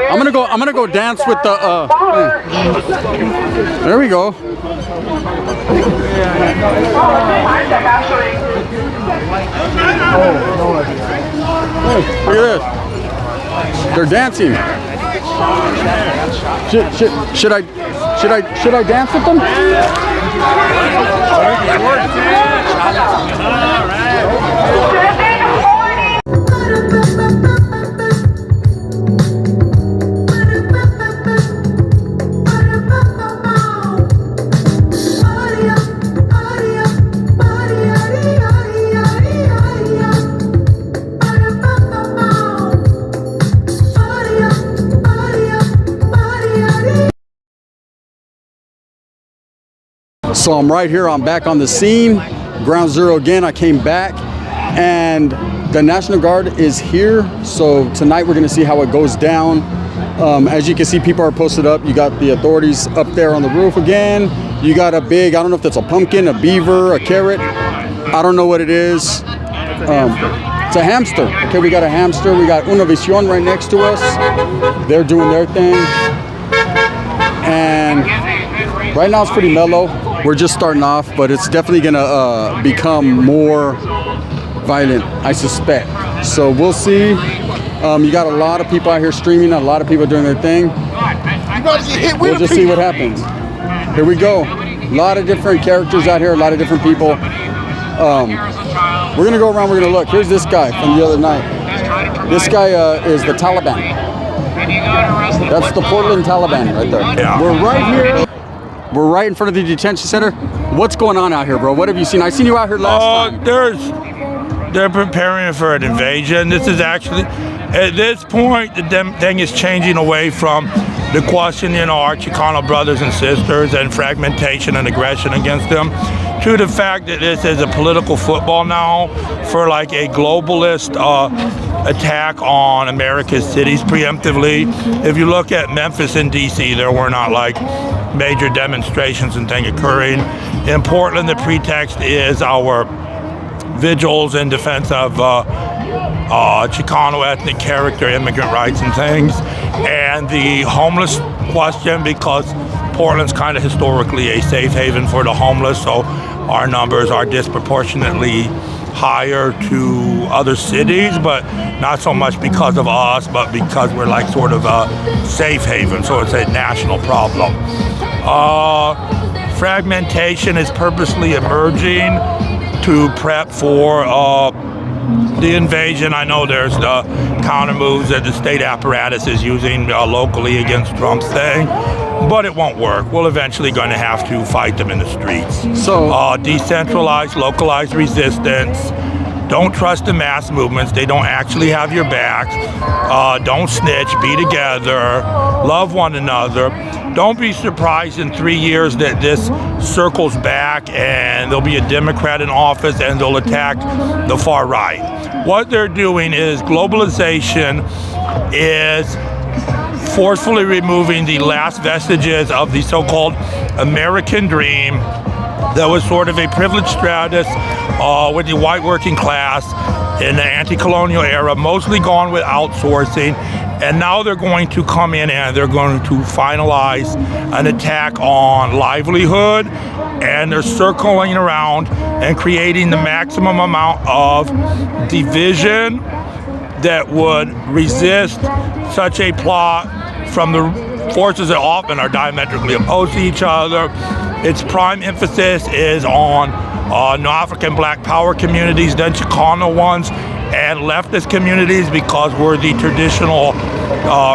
I'm gonna go dance with the there we go. Hey, look at this. They're dancing. Should I dance with them? So I'm right here, I'm back on the scene, ground zero again. I came back and the National Guard is here. So tonight we're gonna see how it goes down. As you can see, people are posted up. You got the authorities up there on the roof again. You got a big, I don't know if that's a pumpkin, a beaver, a carrot. I don't know what it is. It's a hamster. Okay, we got a hamster. We got Univision right next to us. They're doing their thing. And right now it's pretty mellow. We're just starting off, but it's definitely gonna become more violent, I suspect. So we'll see. You got a lot of people out here streaming, a lot of people doing their thing. We'll just see what happens. Here we go. A lot of different characters out here, a lot of different people. We're gonna go around, we're gonna look. Here's this guy from the other night. This guy is the Taliban. That's the Portland Taliban right there. Yeah. We're right here. We're right in front of the detention center. What's going on out here, bro? What have you seen? I seen you out here last time. They're preparing for an invasion. This is actually, at this point, the thing is changing away from the question, our Chicano brothers and sisters and fragmentation and aggression against them, to the fact that this is a political football now for like a globalist attack on America's cities preemptively. If you look at Memphis and DC, there were not like major demonstrations and things occurring. In Portland, the pretext is our vigils in defense of Chicano ethnic character, immigrant rights and things, and the homeless question, because Portland's kind of historically a safe haven for the homeless, so our numbers are disproportionately higher to other cities, but not so much because of us, but because we're like sort of a safe haven, so it's a national problem. Fragmentation is purposely emerging to prep for the invasion. I know there's the counter moves that the state apparatus is using locally against Trump's thing, but it won't work. We're eventually going to have to fight them in the streets. So decentralized, localized resistance. Don't trust the mass movements. They don't actually have your back. Don't snitch. Be together. Love one another. Don't be surprised in 3 years that this circles back and there'll be a Democrat in office and they'll attack the far right. What they're doing is globalization is forcefully removing the last vestiges of the so-called American dream that was sort of a privileged stratus with the white working class in the anti-colonial era, mostly gone with outsourcing. And now they're going to come in and they're going to finalize an attack on livelihood, and they're circling around and creating the maximum amount of division that would resist such a plot from the forces that often are diametrically opposed to each other. Its prime emphasis is on African Black power communities, then Chicano ones, and leftist communities, because we're the traditional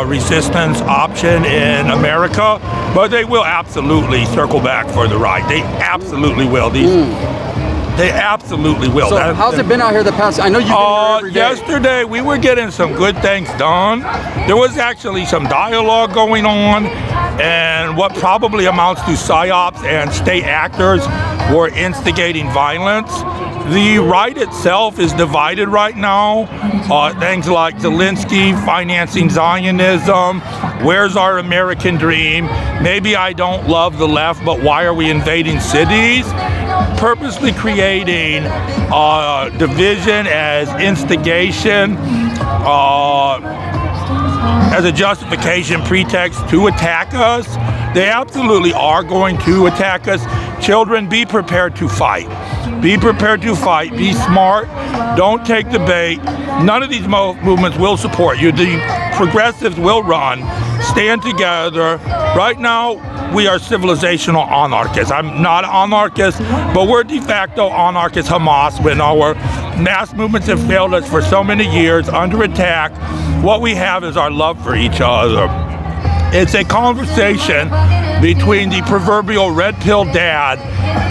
resistance option in America. But they will absolutely circle back for the right. They absolutely will. They absolutely will. So how's it been out here the past? I know you've been here every day. Yesterday we were getting some good things done. There was actually some dialogue going on, and what probably amounts to psyops and state actors were instigating violence. The right itself is divided right now. Things like Zelensky financing Zionism, where's our American dream, maybe I don't love the left, but why are we invading cities? Purposely creating division as instigation, as a justification, pretext to attack us. They absolutely are going to attack us. Children, be prepared to fight. Be prepared to fight. Be smart. Don't take the bait. None of these movements will support you. The progressives will run. Stand together. Right now, we are civilizational anarchists. I'm not an anarchist, but we're de facto anarchist Hamas when our mass movements have failed us for so many years, under attack. What we have is our love for each other. It's a conversation between the proverbial red pill dad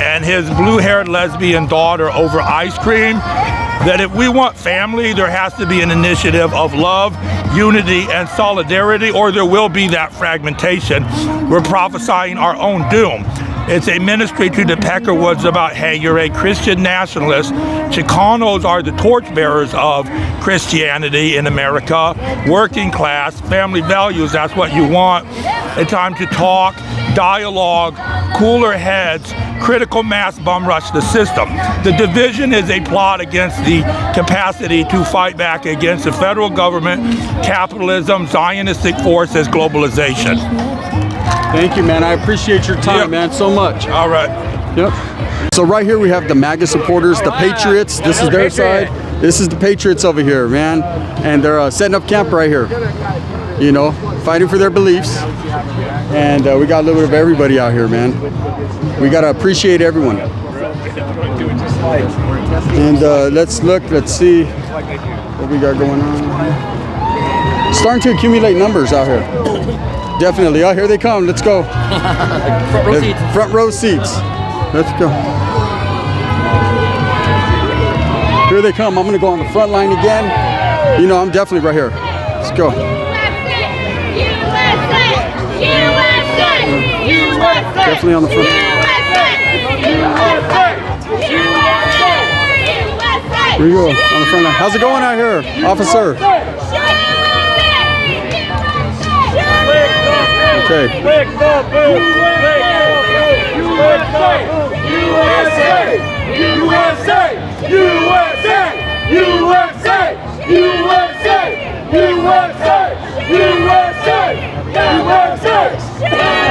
and his blue-haired lesbian daughter over ice cream, that if we want family, there has to be an initiative of love, unity, and solidarity, or there will be that fragmentation. We're prophesying our own doom. It's a ministry to the Peckerwoods about, hey, you're a Christian nationalist. Chicanos are the torchbearers of Christianity in America. Working class, family values, that's what you want. A time to talk, dialogue, cooler heads, critical mass bum rush the system. The division is a plot against the capacity to fight back against the federal government, capitalism, Zionistic forces, globalization. Thank you, man. I appreciate your time, man, so much. All right. Yep. So right here we have the MAGA supporters, the Patriots. This is their side. This is the Patriots over here, man. And they're setting up camp right here. You know, fighting for their beliefs. And we got a little bit of everybody out here, man. We got to appreciate everyone. And let's see what we got going on. Starting to accumulate numbers out here. Definitely. Oh, here they come. Let's go. Front row seats. Front row seats. Let's go. Here they come. I'm going to go on the front line again. You know, I'm definitely right here. Let's go. Definitely on the front. Here we go. On the front line. How's it going out here, officer? Okay.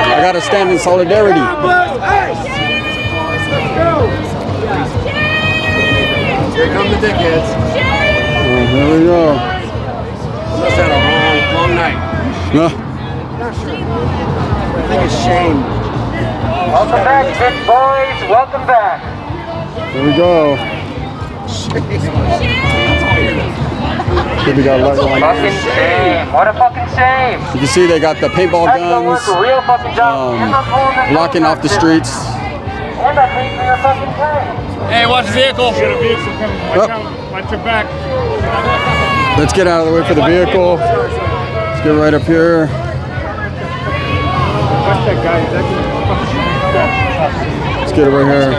I gotta stand in solidarity. Here come the dickheads. Here we go. Must have had a long night. No. Not sure. I think it's shame. Welcome back, big boys. Welcome back. Here we go. Here we got a lot going on. Fucking shame. What a fucking shame. You can see they got the paintball That's gonna work guns a real fucking job. You're not pulling that blocking gun off the back, streets. And I paid for your fucking time. Hey, watch the vehicle. Watch your back. Let's get out of the way for the vehicle. Let's get right up here. Watch that guy. Let's get it right here.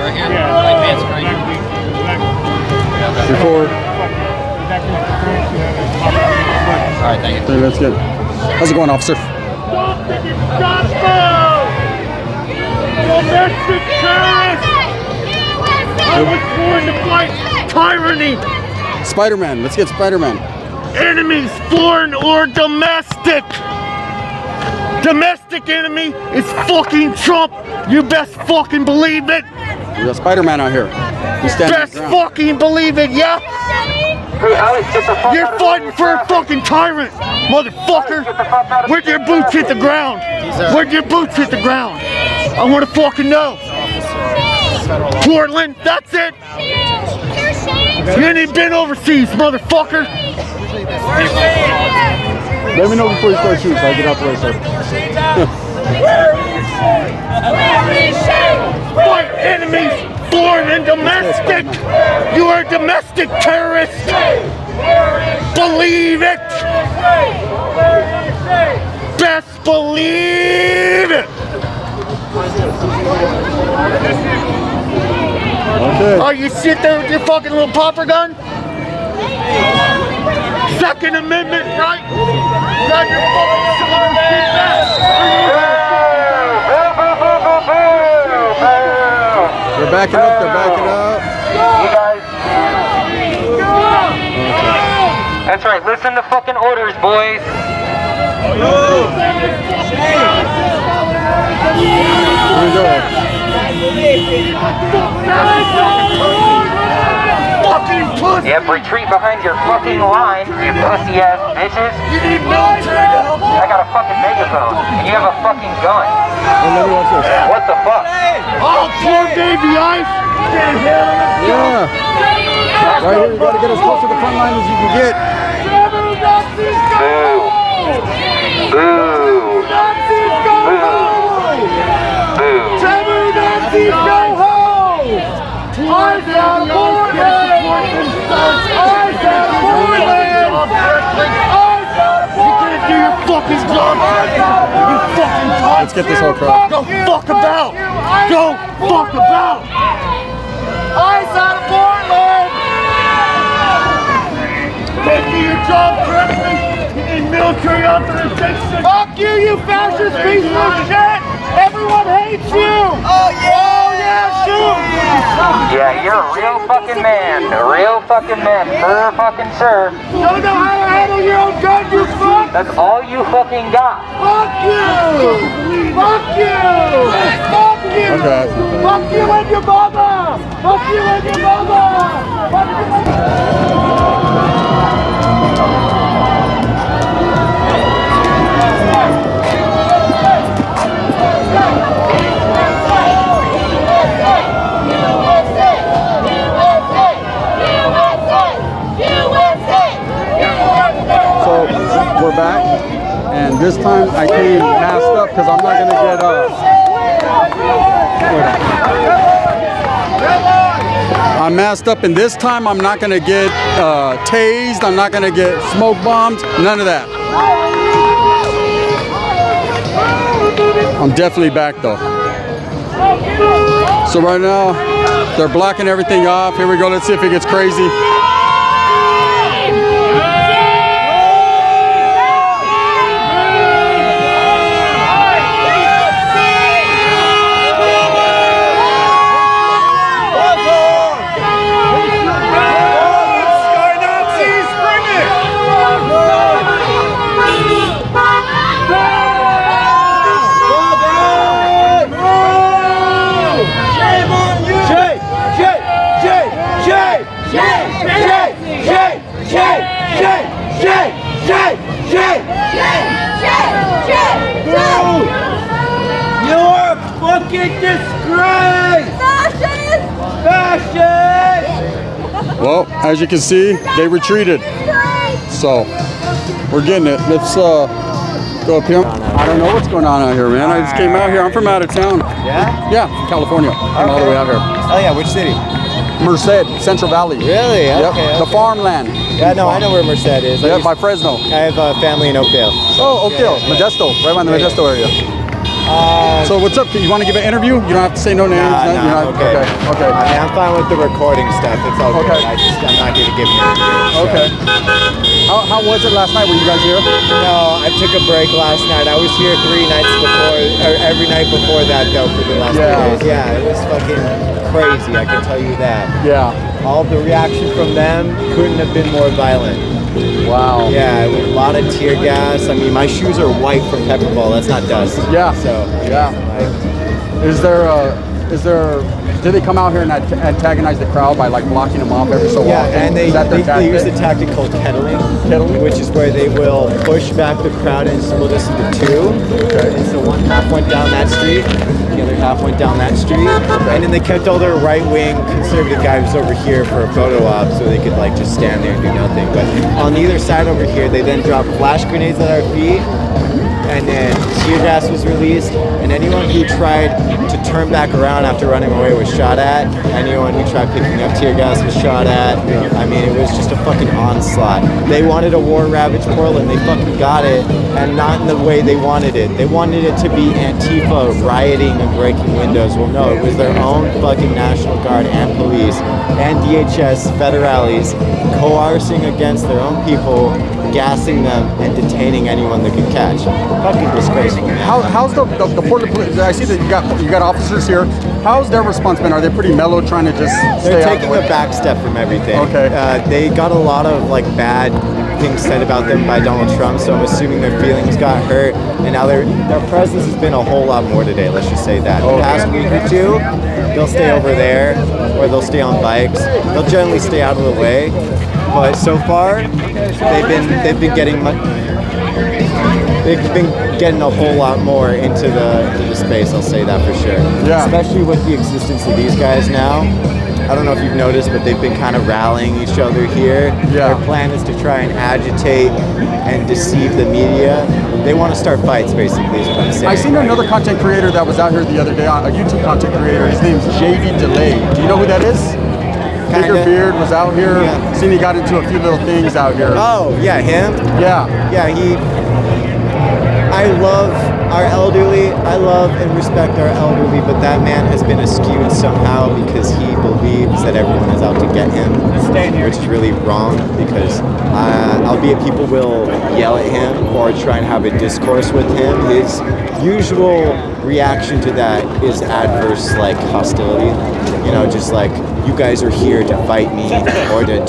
Record. All right, thank you. Okay, let's get it. How's it going, officer? Domestic terrorists! I was born to fight tyranny! Spider-Man. Let's get Spider-Man. Enemies, foreign or domestic! Domestic enemy is fucking Trump! You best fucking believe it! We got Spider-Man out here. He's standing Best his ground. fucking believe it, yeah? Hey, Alex, get the fuck You're out of fighting the for a way. fucking tyrant, motherfucker! Where'd your boots hit the ground? Where'd your boots hit the ground? I wanna fucking know! Portland, that's it! You ain't even been overseas, motherfucker! Let me know before you start shooting so I get out the way, sir. Fight enemies, foreign and domestic! You are a domestic terrorist! Believe it! Best believe it! Okay. Oh, you sit there with your fucking little popper gun? Second Amendment, right? Got your fucking shoulder shit back. They're backing up. They're backing up. You guys. That's right. Listen to fucking orders, boys. we go. Fucking pussy! Yep, retreat behind your fucking line, you pussy ass bitches. You need military help! I got a fucking megaphone, and you have a fucking gun. And let me watch this. What the fuck? Oh, poor baby Ice! Can't handle it! Yeah. Right here, you gotta get as close to the front line as you can get. Boo. Boo. Nazis go home! Eyes on Portland! Eyes on Portland! Eyes on Portland! You can't do your fucking job! You fucking cunt! Let's get this whole crowd. Go fuck about! Go fuck about! Eyes on Portland! Can't do your job correctly! You need military authorization! Fuck you, you fascist piece of shit! Everyone hates you! Oh yeah! Oh yeah, shoot! Yeah, you're a real fucking man. A real fucking man. Sir fucking sir. Don't know how to handle your own gun, you fuck! That's all you fucking got. Fuck you! Fuck you! Fuck you! Okay. Fuck you and your mama! Fuck you and your mama! Fuck you and your So we're back, and this time I came masked up because I'm not gonna get I'm masked up, and this time I'm not gonna get tased. I'm not gonna get smoke bombed. None of that. I'm definitely back though. So right now they're blocking everything off. Here we go. Let's see if it gets crazy. You're a fucking disgrace! Fascist! Well, as you can see, they retreated. So we're getting it. Let's go up here. I don't know what's going on out here, man. I just came out here. I'm from out of town. Yeah? Yeah, from California. Came all the way out here. Oh yeah, which city? Merced, Central Valley. Really? Yep. Okay. The farmland. Yeah, no, I know where Merced is. Yeah, by Fresno. I have a family in Oakdale. Oh, Oakdale, Yeah. Modesto, right around the Yeah, Modesto area. So what's up? You want to give an interview? You don't have to say no names. Nah, You're not- okay. Okay. I mean, I'm fine with the recording stuff. It's all good. Okay. I'm not going to give you an interview. So. Okay. How was it last night? Were you guys here? No, I took a break last night. I was here 3 nights before, or every night before that though for the last 3 days. Yeah, it was fucking crazy. I can tell you that. Yeah. All the reaction from them couldn't have been more violent. Wow. Yeah, a lot of tear gas. I mean, my shoes are white from pepper ball. That's not dust. Yeah. So Yeah. like, Did they come out here and antagonize the crowd by like blocking them off every so yeah, often? and Is that their they use the tactic? tactic called kettling, Kettling? which is where they will push back the crowd and split us into 2. Okay. And so one half went down that street, the other half went down that street, and then they kept all their right-wing conservative guys over here for a photo op, so they could like just stand there and do nothing. But on the other side over here, they then dropped flash grenades at our feet. And then tear gas was released, and anyone who tried to turn back around after running away was shot at. Anyone who tried picking up tear gas was shot at. I mean, it was just a fucking onslaught. They wanted a war-ravaged Portland. They fucking got it, and not in the way they wanted it. They wanted it to be Antifa rioting and breaking windows. Well, no, it was their own fucking National Guard and police and DHS federales coercing against their own people, gassing them and detaining anyone they could catch. Fucking disgraceful, man. How's the Portland police? I see that you got officers here. How's their response been? Are they pretty mellow, trying to just stay They're out taking the way? a back step from everything. Okay. They got a lot of like bad things said about them by Donald Trump, so I'm assuming their feelings got hurt, and now their presence has been a whole lot more today, let's just say that. The past week or two, they'll stay over there, or they'll stay on bikes. They'll generally stay out of the way, but so far, they've been getting a whole lot more into the space, I'll say that for sure. Yeah. Especially with the existence of these guys now. I don't know if you've noticed, but they've been kind of rallying each other here. Yeah. Their plan is to try and agitate and deceive the media. They want to start fights, basically, is what I'm saying. I seen another content creator that was out here the other day, a YouTube content creator. His name's JD Delay. Do you know who that is? Bigger Beard was out here. Yeah. Seen he got into a few little things out here. Oh, yeah, him? Yeah. Yeah, I love our elderly. I love and respect our elderly, but that man has been skewed somehow because he believes that everyone is out to get him, which is really wrong because albeit people will yell at him or try and have a discourse with him, his usual reaction to that is adverse, like hostility. You know, just like, you guys are here to fight me or to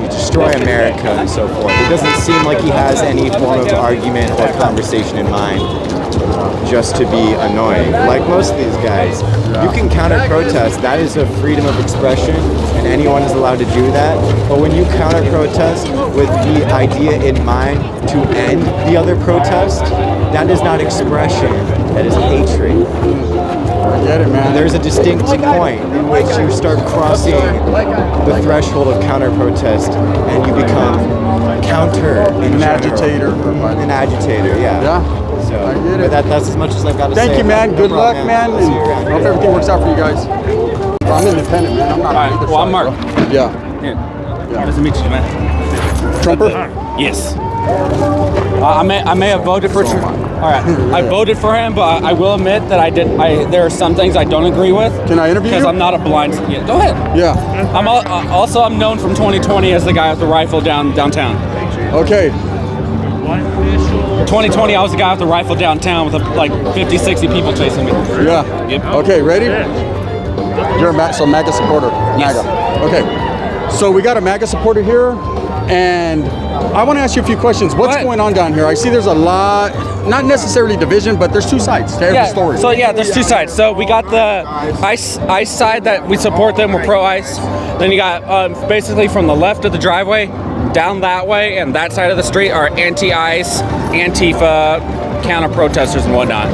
destroy America and so forth. It doesn't seem like he has any form of argument or conversation in mind, just to be annoying. Like most of these guys, you can counter-protest. That is a freedom of expression, and anyone is allowed to do that. But when you counter-protest with the idea in mind to end the other protest, that is not expression, that is hatred. I get it, man. There's a distinct point in which you start crossing the threshold of counter-protest and you become An agitator. An agitator, yeah. Yeah. So, I get it. but that's as much as I've got to say. Thank you, man. No Good luck, problem, man. I'll see you around. And hope everything works out for you guys. Well, I'm independent, man. I'm not on either well, I'm side, Mark. bro. Yeah. Yeah. Nice to meet you, man. Trumper? Yes. I may have voted for Trump. All right. I voted for him, but I will admit that there are some things I don't agree with. Can I interview you? Because I'm not a blind. Yeah, go ahead. Yeah. I'm known from 2020 as the guy with the rifle downtown. Okay. 2020, I was the guy with the rifle downtown with like 50, 60 people chasing me. Yeah. Yep. Okay, ready? You're a MAGA supporter. Yes. MAGA. Okay. So we got a MAGA supporter here, and I want to ask you a few questions. What's going on down here? I see there's a lot, not necessarily division, but there's two sides to every story. So yeah, there's two sides. So we got the ICE side that we support them, we're pro-ICE. Then you got basically from the left of the driveway down that way and that side of the street are anti-ICE, Antifa, counter-protesters and whatnot.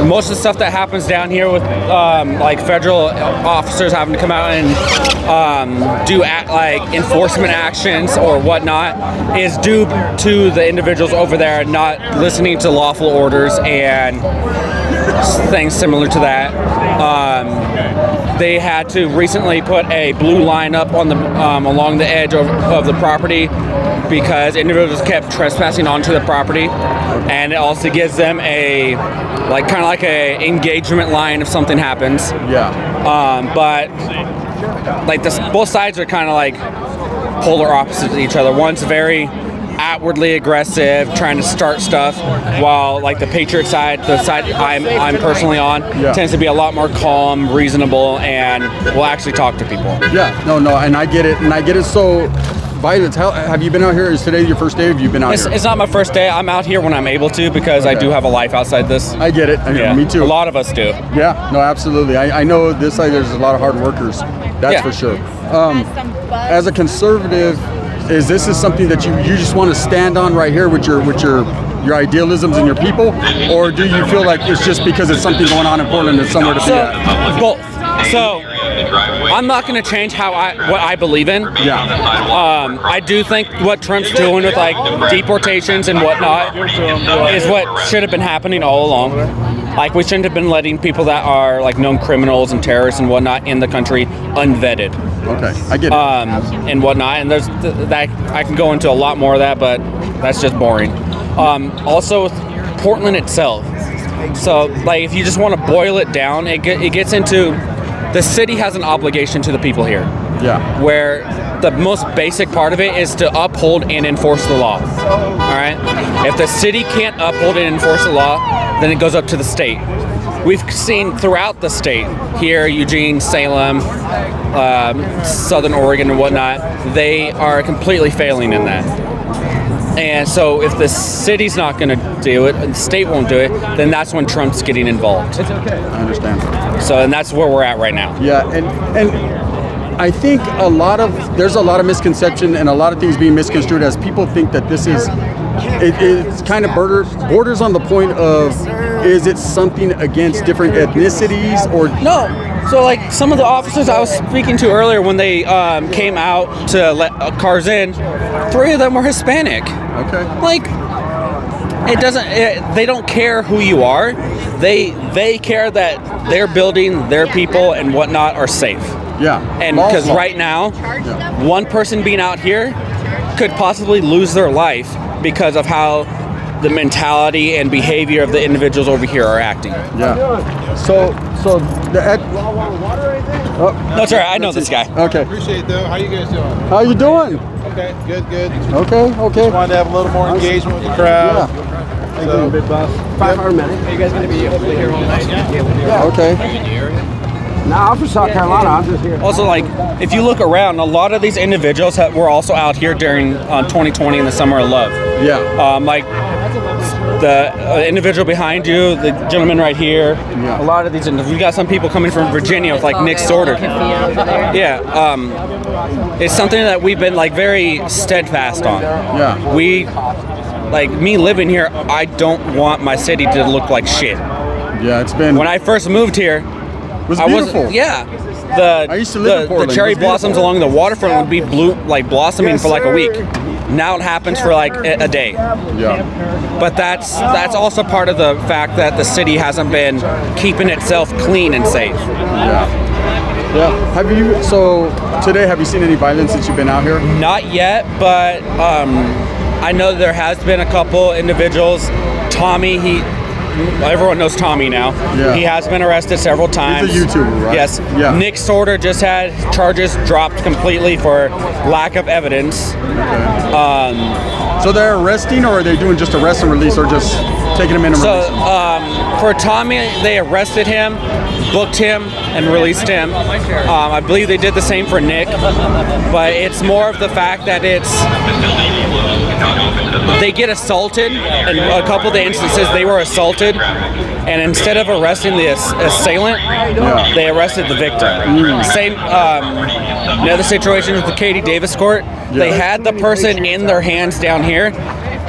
Most of the stuff that happens down here with like federal officers having to come out and do like enforcement actions or whatnot is due to the individuals over there not listening to lawful orders and things similar to that. They had to recently put a blue line up on the along the edge of the property because individuals kept trespassing onto the property, and it also gives them a kind of like a engagement line if something happens. Yeah. But like both sides are kind of like polar opposites of each other. One's very outwardly aggressive, trying to start stuff, while like the Patriot side, the side I'm personally on, tends to be a lot more calm, reasonable, and will actually talk to people. Yeah, no, and I get it. So, Violet, have you been out here? Is today your first day? Have you been out here? It's not my first day. I'm out here when I'm able to because I do have a life outside this. I get it. Yeah. Me too. A lot of us do. Yeah, no, absolutely. I know this side there's a lot of hard workers. That's for sure. As a conservative, is this something that you just want to stand on right here with your idealisms and your people, or do you feel like it's just because it's something going on in Portland and somewhere to be at? Both. So I'm not going to change what I believe in. Yeah. I do think what Trump's doing with like deportations and whatnot is what should have been happening all along. Like we shouldn't have been letting people that are like known criminals and terrorists and whatnot in the country unvetted. Okay, I get it. And whatnot, and there's that I can go into a lot more of that, but that's just boring. Also with Portland itself. So like if you just want to boil it down, it gets into the city has an obligation to the people here. Yeah. Where the most basic part of it is to uphold and enforce the law. All right? If the city can't uphold and enforce the law, then it goes up to the state. we've seen throughout the state, here, Eugene, Salem, Southern Oregon and whatnot, they are completely failing in that. And so if the city's not going to do it, and the state won't do it, then that's when Trump's getting involved. I understand. So, and that's where we're at right now. Yeah, and I think there's a lot of misconception and a lot of things being misconstrued as people think that this is, it's kind of borders on the point of, is it something against different ethnicities or no? So like some of the officers I was speaking to earlier when they came out to let cars in, 3 of them were Hispanic. Okay. Like they don't care who you are. They care that their building, their people and whatnot are safe. Yeah. And because right now, one person being out here could possibly lose their life because of how the mentality and behavior of the individuals over here are acting. Yeah. So that's all right. I know this guy. Okay. Appreciate it though. How you guys doing? How you doing? Okay, good. Okay. Just wanted to have a little more engagement with the crowd. Yeah. So, Big boss. 5 hour minute. Are you guys going to be able to hear all night? Yeah. Okay. No, I'm from South Carolina. I'm just here. Also, like, if you look around, a lot of these individuals were also out here during 2020 in the Summer of Love. Yeah. Like the individual behind you, the gentleman right here. Yeah. A lot of these, we got some people coming from Virginia with like Nick Sorter. Yeah. It's something that we've been like very steadfast on. Yeah. We, like me living here, I don't want my city to look like shit. Yeah, it's been. When I first moved here, it was beautiful. I used to live in Portland. The cherry It was blossoms along the waterfront would be blossoming for like a week. Now it happens for like a day. Yeah. But that's also part of the fact that the city hasn't been keeping itself clean and safe. Yeah. Yeah. So today, have you seen any violence since you've been out here? Not yet, but I know there has been a couple individuals. Tommy, everyone knows Tommy now. Yeah. He has been arrested several times. He's a YouTuber, right? Yes. Yeah. Nick Sorter just had charges dropped completely for lack of evidence. So they're arresting, or are they doing just arrest and release, or just taking him in and So releasing? for Tommy, they arrested him, booked him, and released him. I believe they did the same for Nick, but it's more of the fact that they get assaulted, and a couple of the instances they were assaulted, and instead of arresting the assailant, they arrested the victim. Same, another situation with the Katie Davis court. They had the person in their hands down here,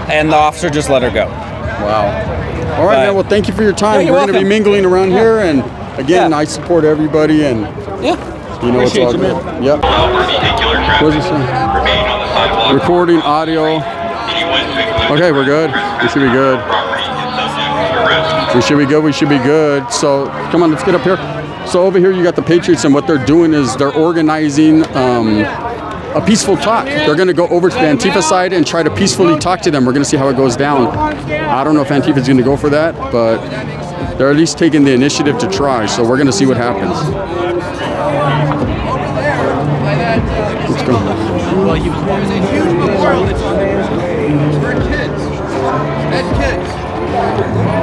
and the officer just let her go. Wow. All right, man. Well, thank you for your time. you're We're going to be welcome. mingling around here, and again, I support everybody, and you know it's all good. Yep. What's it say? Recording audio. Okay, we're good. We should be good. We should be good. So, come on, let's get up here. So over here you got the Patriots, and what they're doing is they're organizing a peaceful talk. They're going to go over to the Antifa side and try to peacefully talk to them. We're going to see how it goes down. I don't know if Antifa is going to go for that, but they're at least taking the initiative to try. So we're going to see what happens. Let's go. Well, he was a huge memorial that's on there for kids. Dead kids.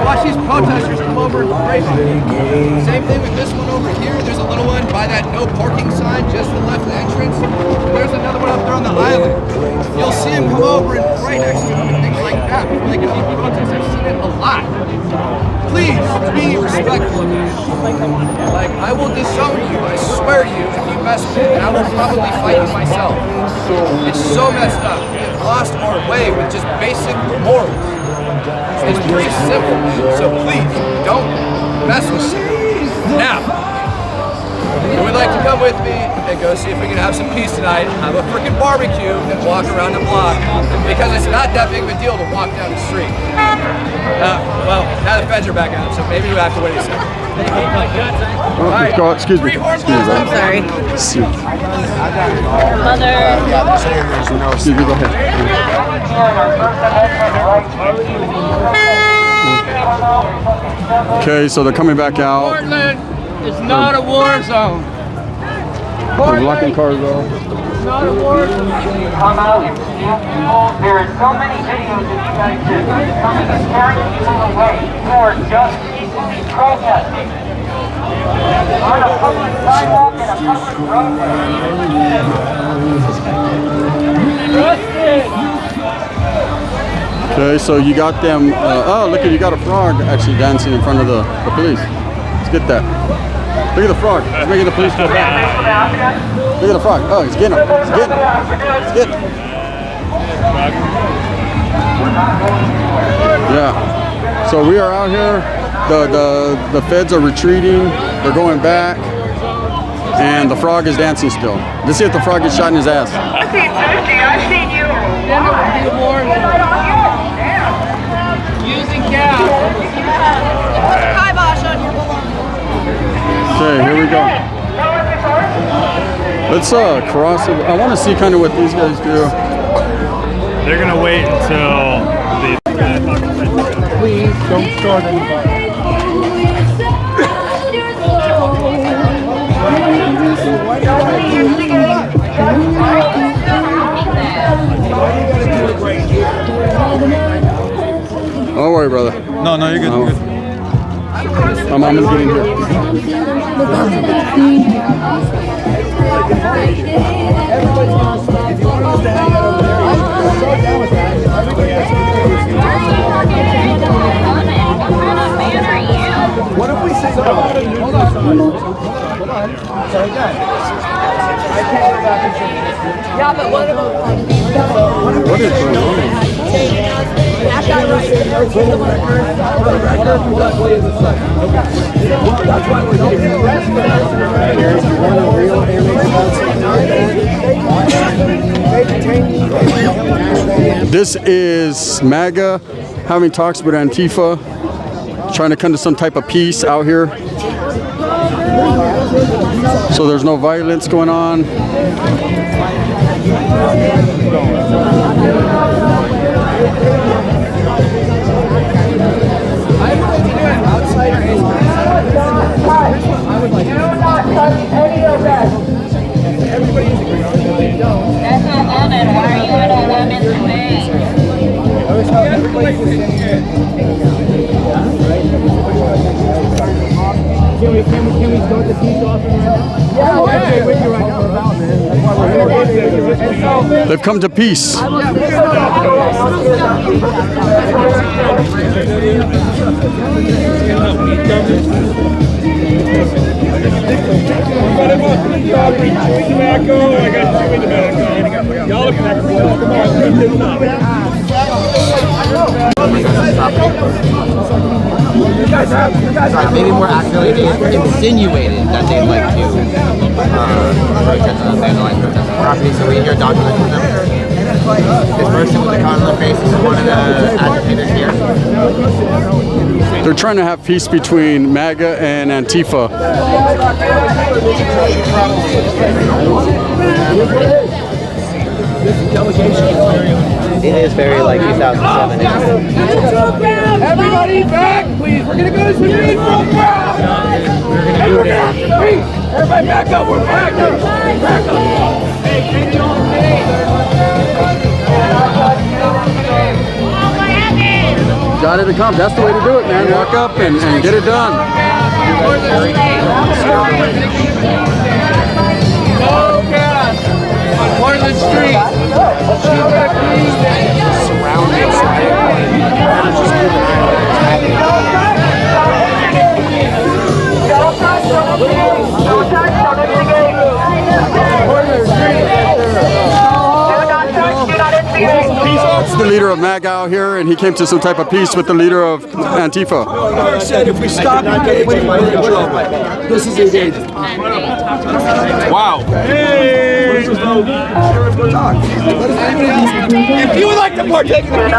Watch these protesters come over and race them. Same thing with this one over here. There's a little one by that no parking sign, just the left entrance. There's another one up there on the island. You'll see him come over and pray next to him and things like that before they get these protests. I've seen it a lot. Please be respectful of that. Like, I will disown you, I swear to you, if you mess with me, and I will probably fight you myself. It's so messed up. We've lost our way with just basic morals. It's pretty simple, so please, don't mess with me. Now, who would like to come with me and go see if we can have some peace tonight, have a freaking barbecue, and walk around the block? Because it's not that big of a deal to walk down the street. Well, now the feds are back out, so maybe we have to wait a second. Oh, go, excuse me. I'm sorry. Excuse me. Mother. Excuse me, go ahead. Okay, so they're coming back out. Portland is not a war zone. They're blocking cars off. It's not a war zone. Come out and see people. There are so many videos of you guys just coming and carrying people away. You are just peacefully protesting. On a public sidewalk and a public roadway. Okay, so you got them. Oh, look at you got a frog actually dancing in front of the police. Let's get that. Look at the frog. He's making the police go back. Look at the frog. Oh, he's getting him. He's getting him. He's getting him. Yeah. So we are out here. The feds are retreating. They're going back. And the frog is dancing still. Let's see if the frog gets shot in his ass. I've seen you. Using gas. Kibosh on your balloon. Okay, here we go. Let's cross it. I want to see kind of what these guys do. They're gonna wait until the. Please don't start anybody. Don't worry, brother. No, you're good. You're good. My mom is getting here. What if we say hold on. Sorry, guys. I can't go back and change. Yeah, but what about What is going on? That's why we're getting arrested. This is MAGA having talks with Antifa, trying to come to some type of peace out here. So there's no violence going on. That's not lemon. Why are you in a lemon thing? Can we start the peace offering right now? Yeah, we're with you right now. They've come to peace. Maybe more accurately insinuated that they'd like to protest on vandalize protest property. So we hear documents from them. This person with the crown on their face is one of the agitators here. They're trying to have peace between MAGA and Antifa. It is very like 2007. everybody back, please? We're gonna go to some peaceful crowd. And we're after peace. Everybody back up. We're back up. Back up. Hey, can you all Got it to come. That's the way to do it, man. Walk up and get it done. No gas on Portland Street. Surrounding It's the leader of MAGA out here, and he came to some type of peace with the leader of Antifa. Mark said if we stop engaging, we're in trouble. This is engaging. Wow. If you would like to partake in the peace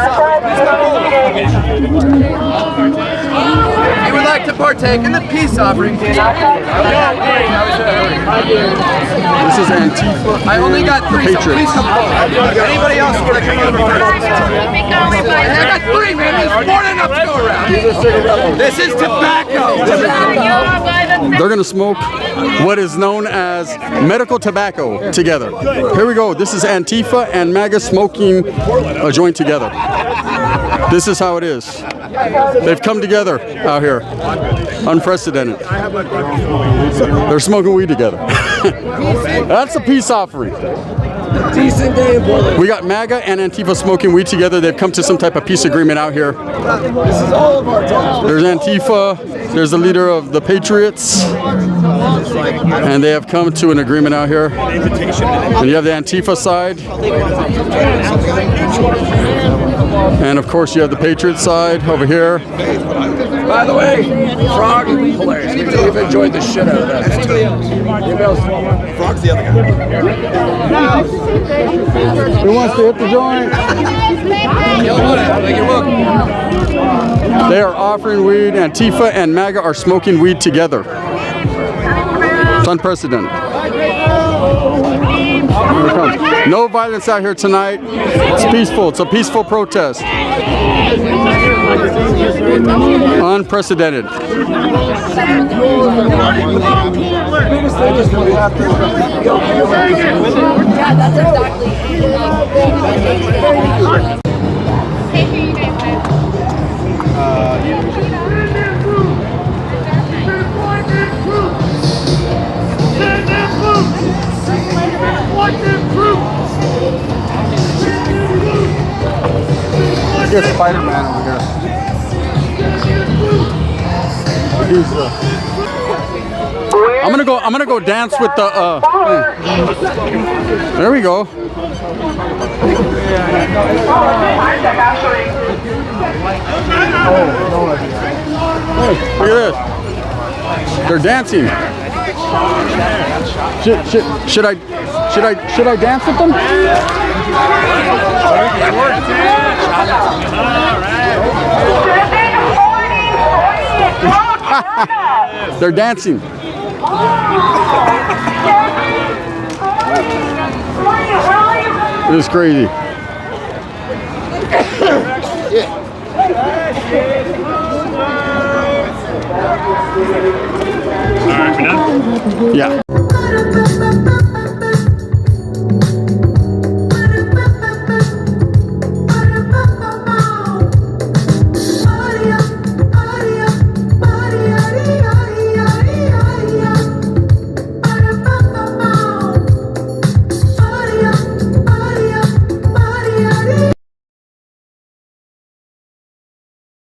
you would like to partake in the peace offering, This is Antifa. I only got three, so please come forward. Anybody else want to come over first? I got three, man. There's more than enough to go around. This is tobacco. They're going to smoke what is known as medical tobacco together. Here we go. This is Antifa and MAGA smoking a joint together. This is how it is. They've come together out here. Unprecedented. They're smoking weed together. That's a peace offering. Decent day in Portland. We got MAGA and Antifa smoking weed together. They've come to some type of peace agreement out here. This is all of our time. There's Antifa. There's the leader of the Patriots. And they have come to an agreement out here. And you have the Antifa side. And of course you have the Patriot side over here. By the way, Frog, hilarious. We've enjoyed the shit out of that. Frog's the other guy. Who wants to hit the joint? They are offering weed. Antifa and MAGA are smoking weed together. It's unprecedented. Here it comes. No violence out here tonight. It's peaceful. It's a peaceful protest. Unprecedented. Yeah, that's exactly Here's Spider-Man over here. I'm gonna go dance with the there we go. Look at this. They're dancing. Should I dance with them? They're dancing. This is crazy. Alright, we done? Yeah.